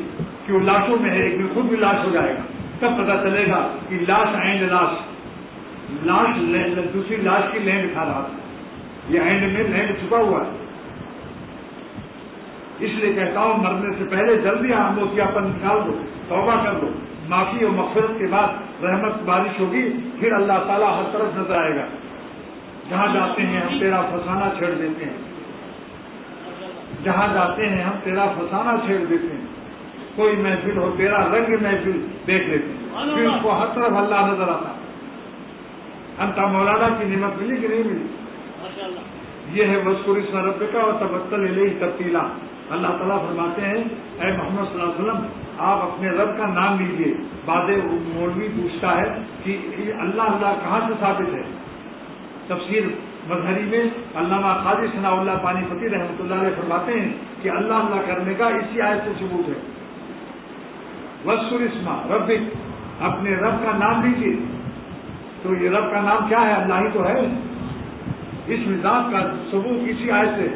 A: کہ وہ لاشوں میں ہے، ایک دن خود بھی لاش ہو جائے گا، تب پتہ چلے گا کہ لاش عین لاش دوسری لاش کی لینڈ کھا رہا تھا، یہ اینڈ میں لینڈ چھپا ہوا ہے۔ اس لیے کہتا ہوں مرنے سے پہلے جلدی موتیاپن نکال دو، توبہ کر دو، معافی اور مغفرت کے بعد رحمت بارش ہوگی، پھر اللہ تعالیٰ ہر طرف نظر آئے گا۔ جہاں جاتے ہیں ہم تیرا فسانہ چھیڑ دیتے ہیں، جہاں جاتے ہیں ہم تیرا فسانہ چھیڑ دیتے ہیں، کوئی محفل ہو تیرا رنگ محفل دیکھ لیتے ہیں، پھر اس کو ہر طرف اللہ نظر آتا۔ انتا مولانا کی نعمت ملی کہ نہیں ملی؟ یہ ہے وذکر اسم ربک اور تبتل الیہ تبتیلا۔ اللہ تعالیٰ فرماتے ہیں اے محمد صلی اللہ علیہ وسلم آپ اپنے رب کا نام لیجیے۔ بعد مولوی پوچھتا ہے کہ اللہ کہاں سے ثابت ہے؟ تفسیر مظہری میں علامہ قاضی ثناء اللہ پانی پتی رحمۃ اللہ علیہ فرماتے ہیں کہ اللہ کرنے کا اسی آیت سے ثبوت ہے۔ وذکر اسم ربک، اپنے رب کا نام لیجیے۔ تو یہ رب کا نام کیا ہے؟ اللہ ہی تو ہے، اس ذات کا ثبوت اسی آیت سے۔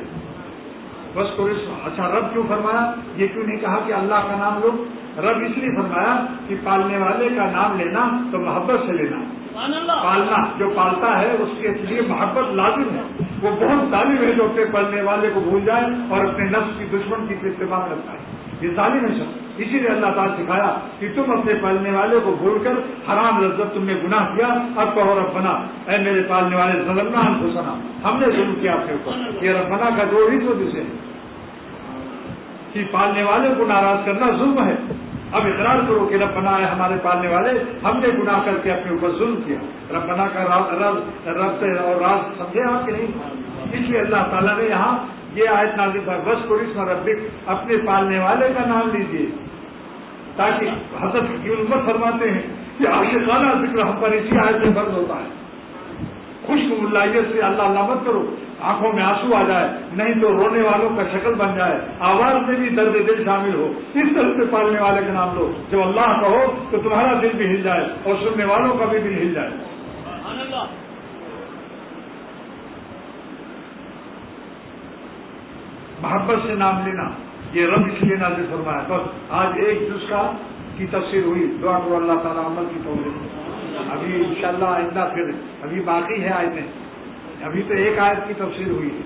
A: بس کو اچھا رب کیوں فرمایا؟ یہ کیوں نہیں کہا کہ اللہ کا نام لو؟ رب اس لیے فرمایا کہ پالنے والے کا نام لینا تو محبت سے لینا، پالنا جو پالتا ہے اس کے لیے محبت لازم ہے۔ وہ بہت ظالم ہے جو اپنے پالنے والے کو بھول جائے اور اپنے نفس کی دشمن کی اتباع کرتا ہے، یہ ظالم ہے سب۔ اسی لیے اللہ تعالیٰ سکھایا کہ تم اپنے پالنے والے کو بھول کر حرام لذت تم نے گناہ کیا، اب کہو ربنا اے میرے پالنے والے ظلمنا انفسنا، ہم نے ظلم کیا اپنے اوپر۔ یہ ربنا کا جوڑ ہی تو جسے کہ پالنے والے کو ناراض کرنا ظلم ہے۔ اب اقرار کرو کہ ربنا ہے ہمارے پالنے والے، ہم نے گناہ کر کے اپنے اوپر ظلم کیا۔ ربنا کا رب اور راز سمجھے آپ کہ نہیں؟ اس لیے اللہ تعالیٰ نے یہاں یہ آیت نازل کر وذکر اسم ربک، اپنے پالنے والے کا نام لیجیے، تاکہ حضرت کی امت فرماتے ہیں کہ عاشقانہ ذکر ہم پر اسی آیت سے فرض ہوتا ہے۔ خشک ملائیت سے اللہ اللہ مت کرو، آنکھوں میں آنسو آ جائے، نہیں تو رونے والوں کا شکل بن جائے، آواز میں بھی درد دل شامل ہو، اس طرح سے پالنے والے کا نام لو جب اللہ کہو تو تمہارا دل بھی ہل جائے اور سننے والوں کا بھی دل ہل جائے۔ محبت سے نام لینا یہ رب اس لیے نازل فرمایا۔ بس آج ایک جز کی تفسیر ہوئی، دعا کرو اللہ تعالیٰ عمل کی توفیق۔ ابھی انشاءاللہ آئندہ پھر ابھی باقی ہے آیتیں، ابھی تو ایک آیت کی تفسیر ہوئی ہے۔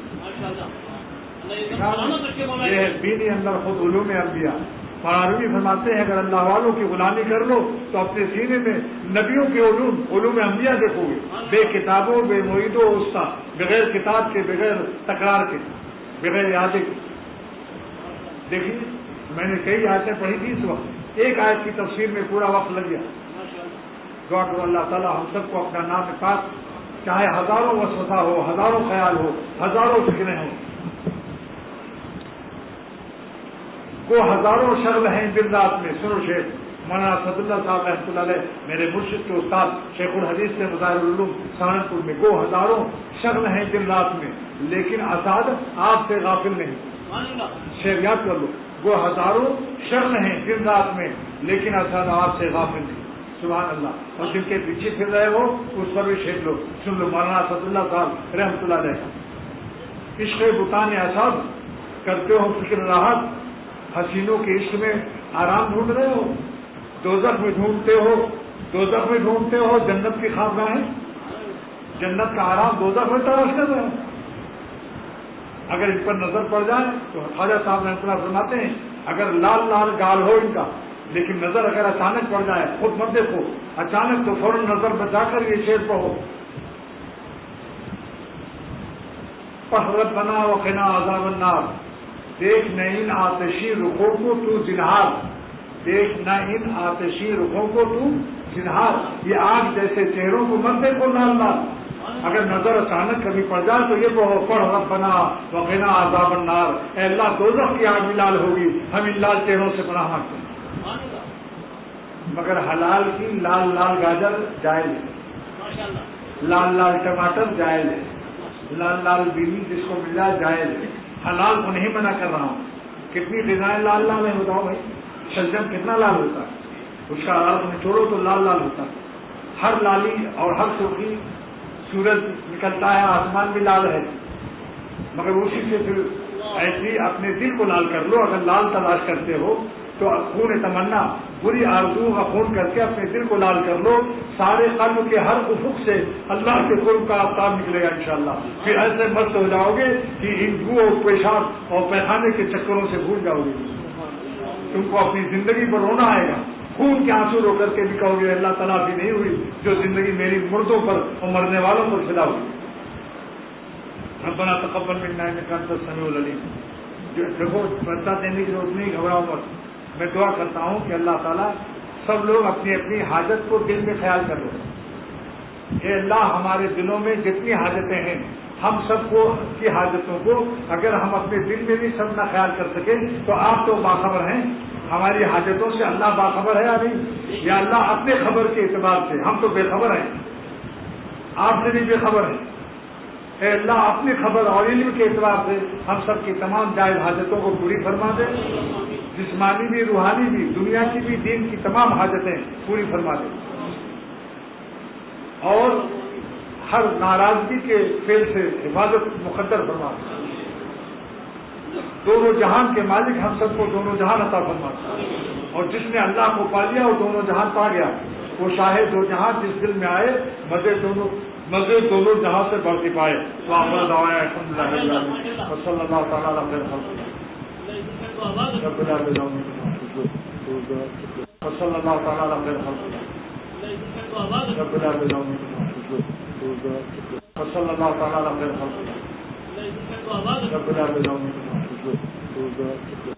A: یہ دینی اندر خود علوم انبیاء فراروی فرماتے ہیں اگر اللہ والوں کی غلامی کر لو تو اپنے سینے میں نبیوں کے علوم انبیاء دیکھو گے، بے کتابوں بے معیدوں استاد، بغیر کتاب کے، بغیر تکرار کے، بغیر یادیں کے۔ دیکھیے میں نے کئی آیتیں پڑھی تھی اس وقت، ایک آیت کی تفسیر میں پورا وقت لگ گیا۔ دعا کرو اللہ تعالیٰ ہم سب کو اپنا نام پاک، چاہے ہزاروں وسوسہ ہو، ہزاروں خیال ہو، ہزاروں فکریں ہوں، کو ہزاروں شغل ہیں دن رات میں۔ سنو شیخ مولانا صد اللہ صاحب رحمۃ اللہ علیہ میرے مرشد کے استاد شیخ الحدیث سے مظاہر العلوم سہارنپور میں، کو ہزاروں شغل ہیں دن رات میں لیکن اساد آپ سے غافل نہیں۔ شیخ یاد کر لو، وہ ہزاروں شغل ہیں دن رات میں لیکن اساد آپ سے غافل نہیں۔ سبحان اللہ۔ اور جن کے پیچھے پھر رہے ہو اس پر بھی شیخ لو، سن لو مولانا صد اللہ صاحب رحمۃ اللہ علیہ۔ عشق بتان اساد کرتے ہو فکر راحت، حسینوں کے عشق میں آرام ڈھونڈ رہے ہو، دوزخ میں ڈھونڈتے ہو جنت کی خوابگاہیں، جنت کا آرام دوزخ میں تلاش کر رہے ہو۔ اگر ان پر نظر پڑ جائے تو خواجہ صاحب رحمۃ اللہ فرماتے ہیں اگر لال لال گال ہو ان کا، لیکن نظر اگر اچانک پڑ جائے، خود مت دیکھو اچانک، تو فوراً نظر بچا کر یہ شعر پڑھو، ربنا وقنا عذاب النار، دیکھ نہ ان آتشی رخوں کو تو زنہار، دیکھ نہ ان آتشی رخوں کو تو زنہار، یہ آگ جیسے چہروں کو مت دیکھو لال لال، اگر نظر اچانک کبھی پڑ جائے تو یہ پڑھ ربنا وقنا عذاب النار، اے اللہ دوزخ کی آگ بھی لال ہوگی، ہم ان لال چہروں سے پناہ مانگتے ہیں۔ مگر حلال کی لال لال گاجر جائز ہے، لال لال ٹماٹر جائز ہے، لال لال بیوی جس کو مل جائے جائز ہے، حلال کو نہیں منع کر رہا ہوں۔ کتنی غذائیں لال لال ہیں بتاؤ بھائی، شلجم کتنا لال ہوتا ہے، اس کا عرق میں چھوڑو تو لال لال ہوتا ہے، ہر لالی اور ہر سرخی، سورج نکلتا ہے آسمان بھی لال ہے، مگر اسی سے پھر ایسی اپنے دل کو لال کر لو۔ اگر لال تلاش کرتے ہو تو خون تمنا، بری آرزو کا خون کر کے اپنے دل کو لال کر لو، سارے قلب کے ہر افق سے اللہ کے قرب کا آفتاب نکلے گا انشاءاللہ، پھر ایسے مست ہو جاؤ گے کہ ان بو اور پیشاب اور پیخانے کے چکروں سے بھول جاؤ گے، تم کو اپنی زندگی پر رونا آئے گا، خون کے آنسو رو کر کے بھی کہو گے اللہ تعالیٰ بھی نہیں ہوئی جو زندگی میری مردوں پر اور مرنے والوں پر فدا ہوئی۔ ربنا تقبل منا انک انت السمیع العلیم۔ جو دیکھو بچہ دینے کی ضرورت نہیں، گھبراؤ مت، میں دعا کرتا ہوں کہ اللہ تعالیٰ سب لوگ اپنی اپنی حاجت کو دل میں خیال کر لو، کہ اللہ ہمارے دلوں میں جتنی حاجتیں ہیں ہم سب کو کی حاجتوں کو اگر ہم اپنے دل میں بھی سب نہ خیال کر سکیں تو آپ تو باخبر ہیں، ہماری حاجتوں سے اللہ باخبر ہے یا نہیں؟ یا اللہ اپنے خبر کے اعتبار سے ہم تو بے خبر ہیں، آپ سے بھی بے خبر ہیں، اے اللہ اپنی خبر اور علم کے اعتبار سے ہم سب کی تمام جائز حاجتوں کو پوری فرما دے، جسمانی بھی روحانی بھی دنیا کی بھی دین کی تمام حاجتیں پوری فرما دے، اور ہر ناراضگی کے فعل سے حفاظت مقدر فرما دے، دونوں جہان کے مالک ہم سب کو دونوں جہان عطا فرما دے، اور جس نے اللہ کو پا لیا وہ دونوں جہان پا گیا، وہ شاہد دو جہان جس دل میں آئے مزے دونوں جہاں سے بڑھتی پائے۔ وآخر دعوانا الحمد للہ وصلی اللہ تعالیٰ علی خیر خلقہ وصلی اللہ تعالیٰ علی خیر خلقہ وصلی اللہ تعالیٰ علی خیر خلقہ